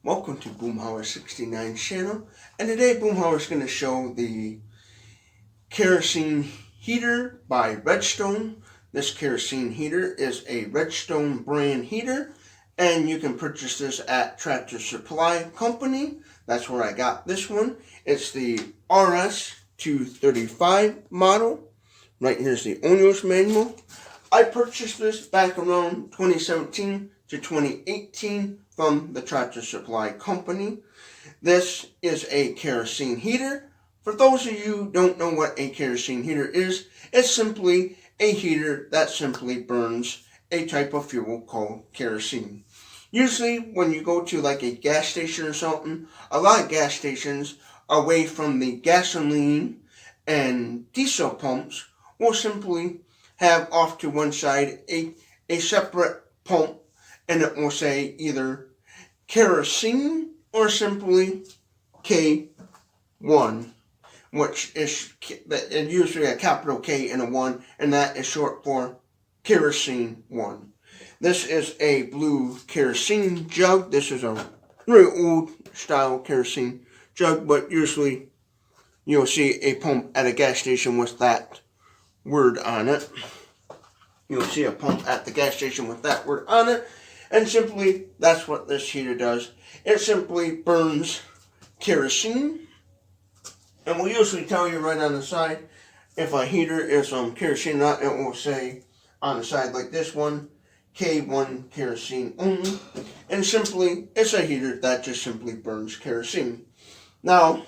Welcome to Boomhauer69 channel, and today Boomhauer is going to show the kerosene heater by Redstone. This kerosene heater is a Redstone brand heater, and you can purchase this at Tractor Supply Company. That's where I got this one. It's the RS235 model. Right here's the owner's manual. I purchased this back around 2017 to 2018 from the Tractor Supply Company. This is a kerosene heater. For those of you who don't know what a kerosene heater is, it's simply a heater that simply burns a type of fuel called kerosene. Usually when you go to like a gas station or something, a lot of gas stations away from the gasoline and diesel pumps will simply have off to one side a separate pump, and it will say either kerosene or simply K1, which is usually a capital K and a 1, and that is short for kerosene 1. This is a blue kerosene jug. This is a really old style kerosene jug, but usually you'll see a pump at a gas station with that word on it. You'll see a pump at the gas station with that word on it, and simply that's what this heater does. It simply burns kerosene, and we'll usually tell you right on the side if a heater is kerosene or not. It will say on the side like this one, K1 kerosene only, and simply it's a heater that just simply burns kerosene. Now,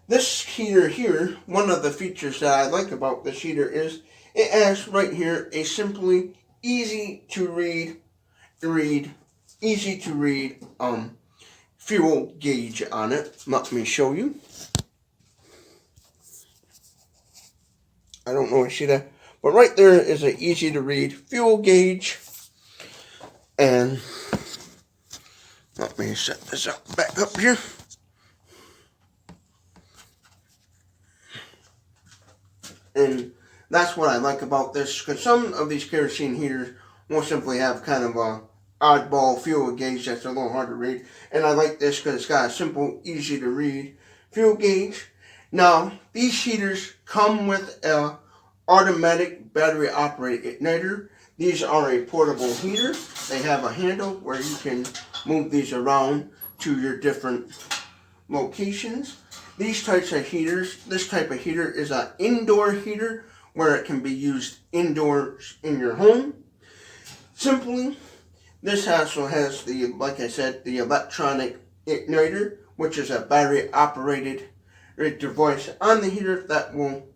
this heater here, one of the features that I like about this heater is it has right here a simply easy to read fuel gauge on it. Let me show you. I don't know if you see that, but right there is an easy to read fuel gauge. And let me set this up back up here. And that's what I like about this, because some of these kerosene heaters will simply have kind of a oddball fuel gauge that's a little hard to read. And I like this because it's got a simple, easy to read fuel gauge. Now, these heaters come with an automatic battery operated igniter. These are a portable heater. They have a handle where you can move these around to your different locations. These types of heaters, this type of heater is an indoor heater where it can be used indoors in your home. Simply, this also has the, like I said, the electronic igniter, which is a battery operated device on the heater that will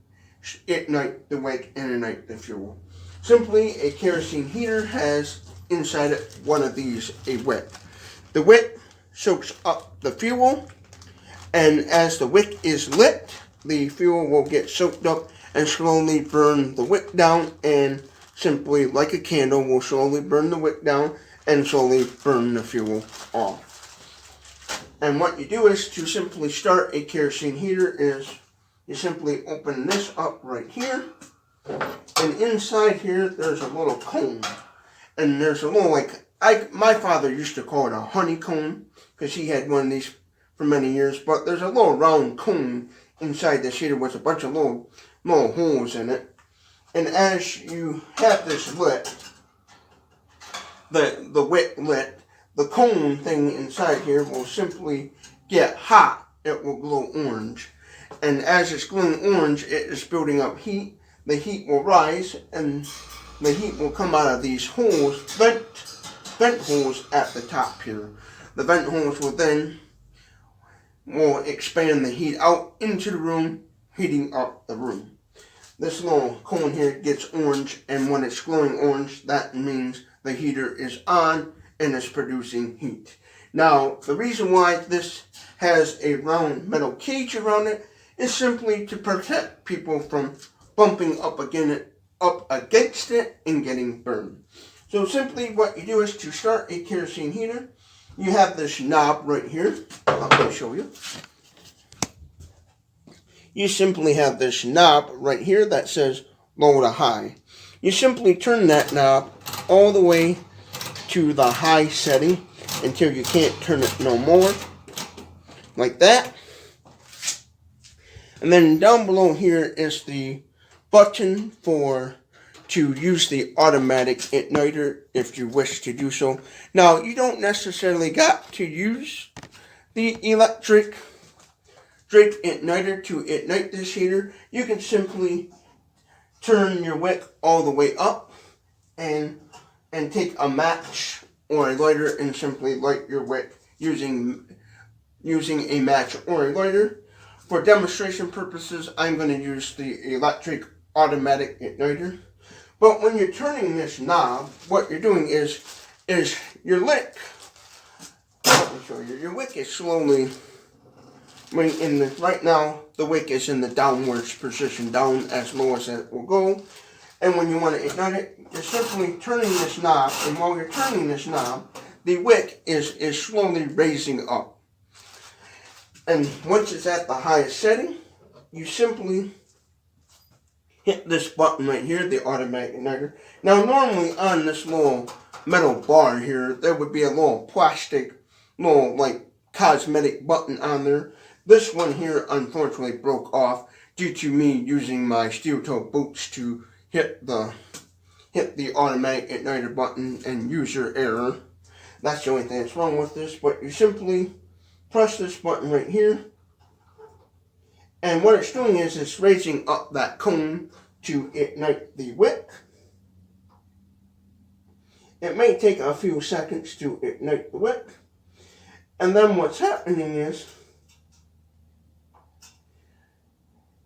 ignite the wick and ignite the fuel. Simply, a kerosene heater has inside it one of these, a wick. The wick soaks up the fuel, and as the wick is lit, the fuel will get soaked up and slowly burn the wick down, and simply like a candle will slowly burn the wick down and slowly burn the fuel off. And what you do is to simply start a kerosene heater is you simply open this up right here, and inside here there's a little cone, and there's a little my father used to call it a honeycomb because he had one of these for many years, but there's a little round cone inside this heater with a bunch of little holes in it. And as you have this lit, the wick lit, the cone thing inside here will simply get hot. It will glow orange. And as it's glowing orange, it is building up heat. The heat will rise, and the heat will come out of these holes, vent holes at the top here. The vent holes will expand the heat out into the room, heating up the room. This little cone here gets orange, and when it's glowing orange, that means the heater is on and is producing heat. Now, the reason why this has a round metal cage around it is simply to protect people from bumping up against it and getting burned. So simply what you do is to start a kerosene heater, you have this knob right here. Let me show you. You simply have this knob right here that says low to high. You simply turn that knob all the way to the high setting, until you can't turn it no more, like that. And then down below here is the button to use the automatic igniter if you wish to do so. Now, you don't necessarily got to use the electric igniter to ignite this heater. You can simply turn your wick all the way up and take a match or a lighter and simply light your wick using a match or a lighter. For demonstration purposes, I'm going to use the electric automatic igniter. But when you're turning this knob, what you're doing is your wick. Let me show you. Your wick is slowly right now. The wick is in the downwards position, down as low as it will go. And when you want to ignite it, you're simply turning this knob. And while you're turning this knob, the wick is slowly raising up. And once it's at the highest setting, you simply hit this button right here, the automatic igniter. Now, normally on this little metal bar here, there would be a little plastic, little like cosmetic button on there. This one here, unfortunately, broke off due to me using my steel-toe boots to hit the automatic igniter button and user error. That's the only thing that's wrong with this. But you simply press this button right here, and what it's doing is it's raising up that cone to ignite the wick. It may take a few seconds to ignite the wick, and then what's happening is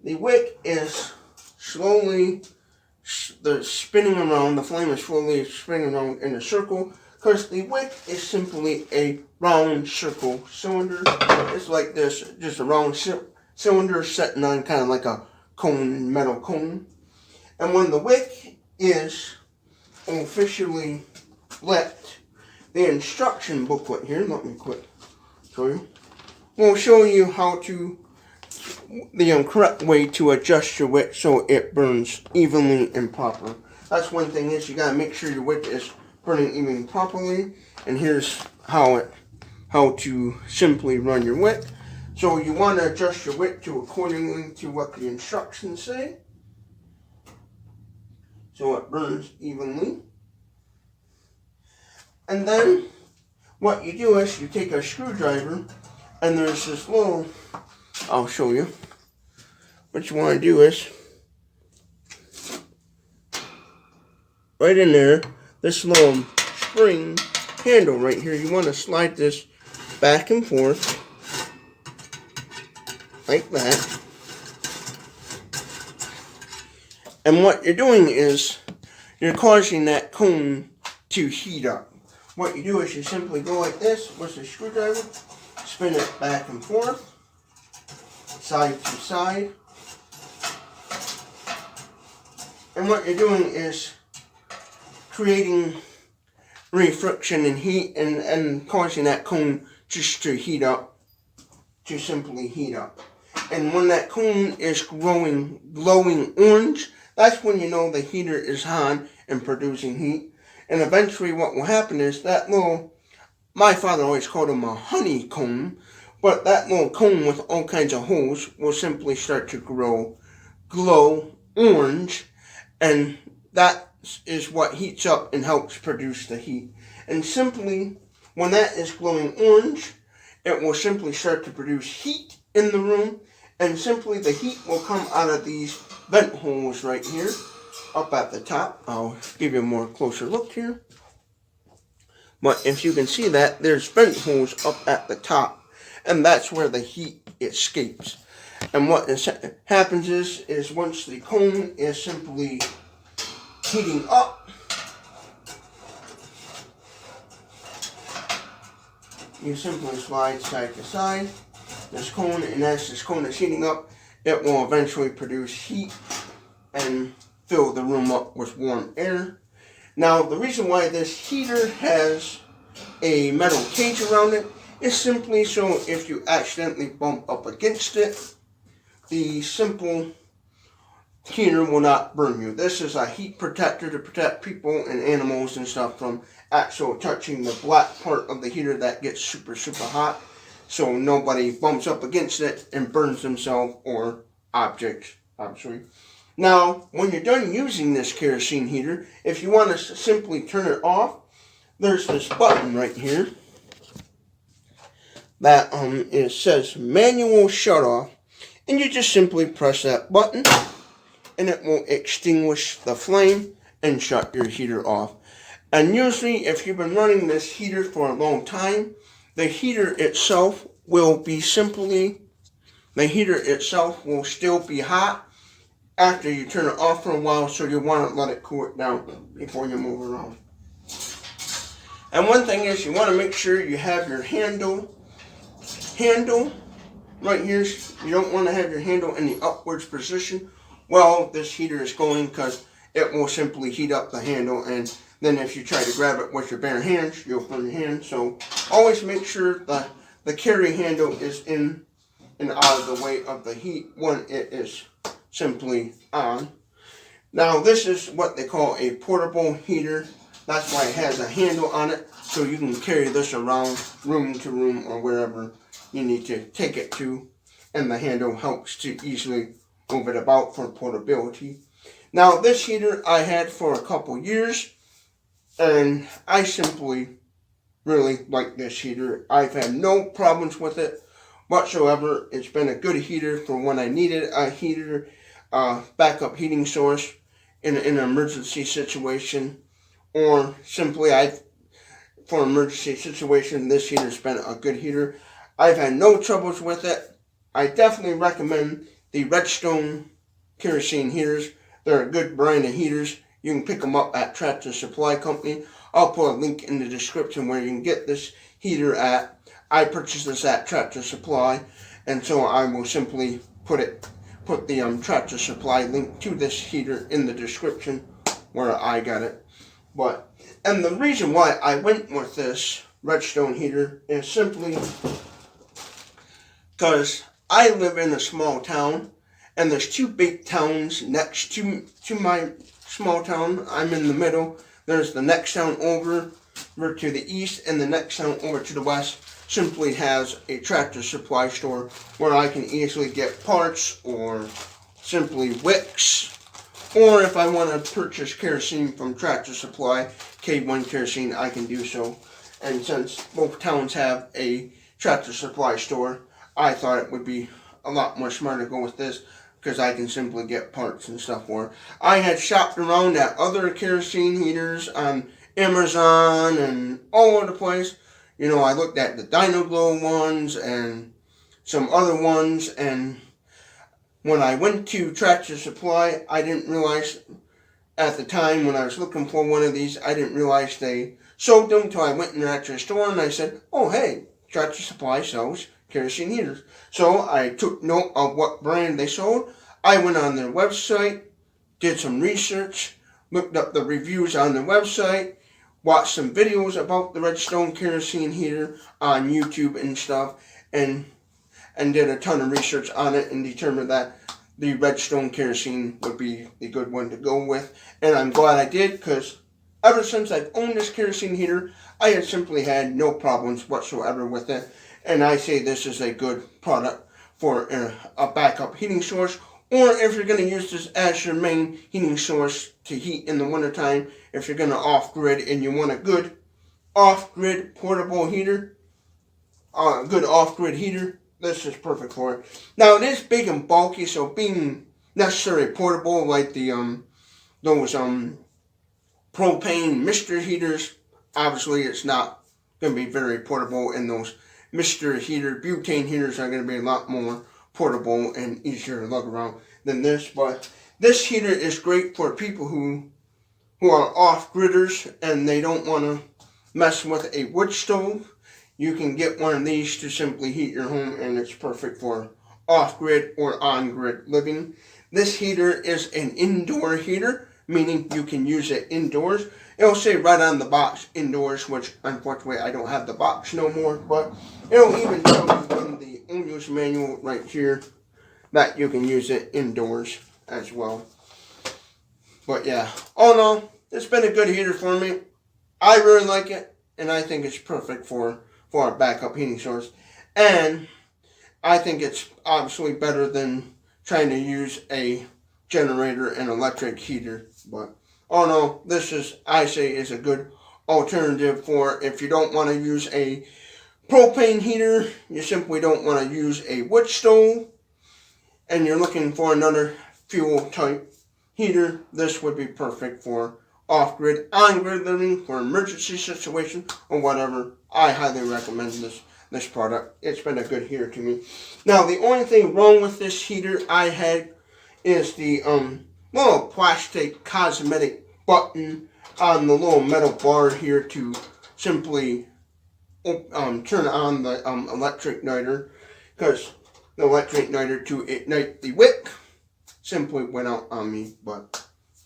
the wick is slowly spinning around. The flame is slowly spinning around in a circle, because the wick is simply a round circle cylinder. It's like this, just a round cylinder sitting on kind of like a cone, metal cone. And when the wick is officially lit, the instruction booklet here, let me quick show you, will show you how to, the correct way to adjust your wick so it burns evenly and proper. That's one thing is you gotta make sure your wick is burning evenly properly. And here's how to simply run your wick. So you want to adjust your wick to accordingly to what the instructions say, so it burns evenly. And then what you do is you take a screwdriver, and there's this little, I'll show you. What you want to do is right in there, this little spring handle right here, you want to slide this back and forth like that. And what you're doing is you're causing that cone to heat up. What you do is you simply go like this with the screwdriver, spin it back and forth, side to side. And what you're doing is creating friction and heat and causing that cone just to heat up, to simply heat up. And when that cone is glowing orange, that's when you know the heater is on and producing heat. And eventually what will happen is that little, my father always called them a honeycomb, but that little cone with all kinds of holes will simply start to glow orange, and that is what heats up and helps produce the heat. And simply, when that is glowing orange, it will simply start to produce heat in the room, and simply the heat will come out of these vent holes right here, up at the top. I'll give you a more closer look here. But if you can see that, there's vent holes up at the top, and that's where the heat escapes. And what happens is once the cone is simply heating up, you simply slide side to side this cone, and as this cone is heating up, it will eventually produce heat and fill the room up with warm air. Now, the reason why this heater has a metal cage around it is simply so if you accidentally bump up against it, the simple heater will not burn you. This is a heat protector to protect people and animals and stuff from actual touching the black part of the heater that gets super, super hot. So nobody bumps up against it and burns themselves or objects, obviously. Now, when you're done using this kerosene heater, if you want to simply turn it off, there's this button right here that it says manual shut off, and you just simply press that button and it will extinguish the flame and shut your heater off. And usually if you've been running this heater for a long time, the heater itself will still be hot after you turn it off for a while, so you want to let it cool it down before you move around. And one thing is, you want to make sure you have your handle right here. You don't want to have your handle in the upwards position while this heater is going, because it will simply heat up the handle, and then if you try to grab it with your bare hands, you'll burn your hand. So always make sure the carry handle is in and out of the way of the heat when it is simply on. Now this is what they call a portable heater. That's why it has a handle on it, so you can carry this around room to room or wherever you need to take it to, and the handle helps to easily move it about for portability. Now this heater I had for a couple years, and I simply really like this heater. I've had no problems with it whatsoever. It's been a good heater for when I needed a heater, backup heating source in an emergency situation, or simply for an emergency situation, this heater's been a good heater. I've had no troubles with it. I definitely recommend the Redstone kerosene heaters. They're a good brand of heaters. You can pick them up at Tractor Supply Company. I'll put a link in the description where you can get this heater at. I purchased this at Tractor Supply, and so I will simply put the Tractor Supply link to this heater in the description where I got it. And the reason why I went with this Redstone heater is simply because I live in a small town, and there's two big towns next to my small town. I'm in the middle. There's the next town over to the east, and the next town over to the west simply has a Tractor Supply store where I can easily get parts or simply wicks. Or if I want to purchase kerosene from Tractor Supply, K1 Kerosene, I can do so. And since both towns have a Tractor Supply store, I thought it would be a lot more smart to go with this, because I can simply get parts and stuff for it. I had shopped around at other kerosene heaters on Amazon and all over the place. You know, I looked at the Dynaglow ones and some other ones, and when I went to Tractor Supply, I didn't realize at the time when I was looking for one of these, I didn't realize they sold them until I went in there at the store, and I said, oh hey, Tractor Supply sells kerosene heaters. So I took note of what brand they sold. I went on their website, did some research, looked up the reviews on their website, watched some videos about the Redstone kerosene heater on YouTube and stuff, and did a ton of research on it and determined that the Redstone kerosene would be the good one to go with. And I'm glad I did, because ever since I've owned this kerosene heater, I have simply had no problems whatsoever with it. And I say this is a good product for a backup heating source, or if you're going to use this as your main heating source to heat in the wintertime, if you're going to off-grid and you want a good off-grid portable heater, good off-grid heater, this is perfect for it. Now, it is big and bulky, so being necessarily portable like those propane Mr. heaters, obviously it's not going to be very portable, and those Mr. heater, butane heaters are going to be a lot more portable and easier to lug around than this. But this heater is great for people who are off-gridders and they don't want to mess with a wood stove. You can get one of these to simply heat your home, and it's perfect for off-grid or on-grid living. This heater is an indoor heater, meaning you can use it indoors. It'll say right on the box indoors, which unfortunately I don't have the box no more, but it'll even tell you in the owner's manual right here that you can use it indoors as well. But yeah, all in all, it's been a good heater for me. I really like it, and I think it's perfect for a backup heating source. And I think it's obviously better than trying to use a generator and electric heater. But all in all, this is, I say, is a good alternative for if you don't want to use a propane heater, you simply don't want to use a wood stove, and you're looking for another fuel type heater. This would be perfect for off-grid, on-grid living, for emergency situation or whatever. I highly recommend this product. It's been a good heater to me. Now, the only thing wrong with this heater I had is the little plastic cosmetic button on the little metal bar here to simply turn on the electric igniter, because the electric igniter to ignite the wick simply went out on me. But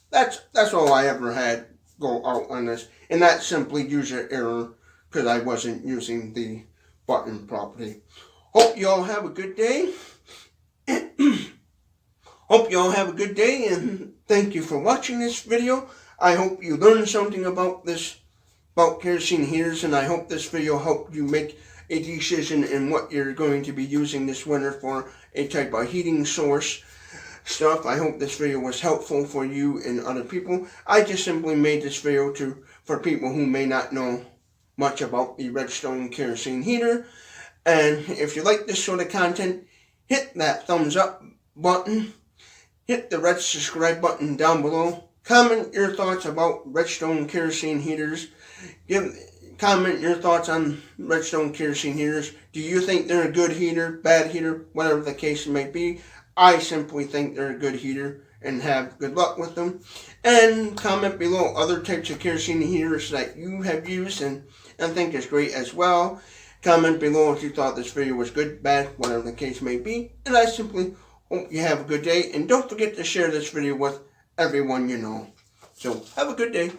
that's all I ever had go out on this, and that's simply user error because I wasn't using the button properly. Hope you all have a good day. Hope you all have a good day, and thank you for watching this video. I hope you learned something about kerosene heaters, and I hope this video helped you make a decision in what you're going to be using this winter for a type of heating source stuff. I hope this video was helpful for you and other people. I just simply made this video for people who may not know much about the Redstone kerosene heater. And if you like this sort of content, hit that thumbs up button, hit the red subscribe button down below, comment your thoughts about Redstone kerosene heaters, comment your thoughts on Redstone kerosene heaters. Do you think they're a good heater, bad heater, whatever the case may be? I simply think they're a good heater and have good luck with them. And comment below other types of kerosene heaters that you have used and think is great as well. Comment below if you thought this video was good, bad, whatever the case may be. And I simply hope you have a good day. And don't forget to share this video with everyone you know. So have a good day.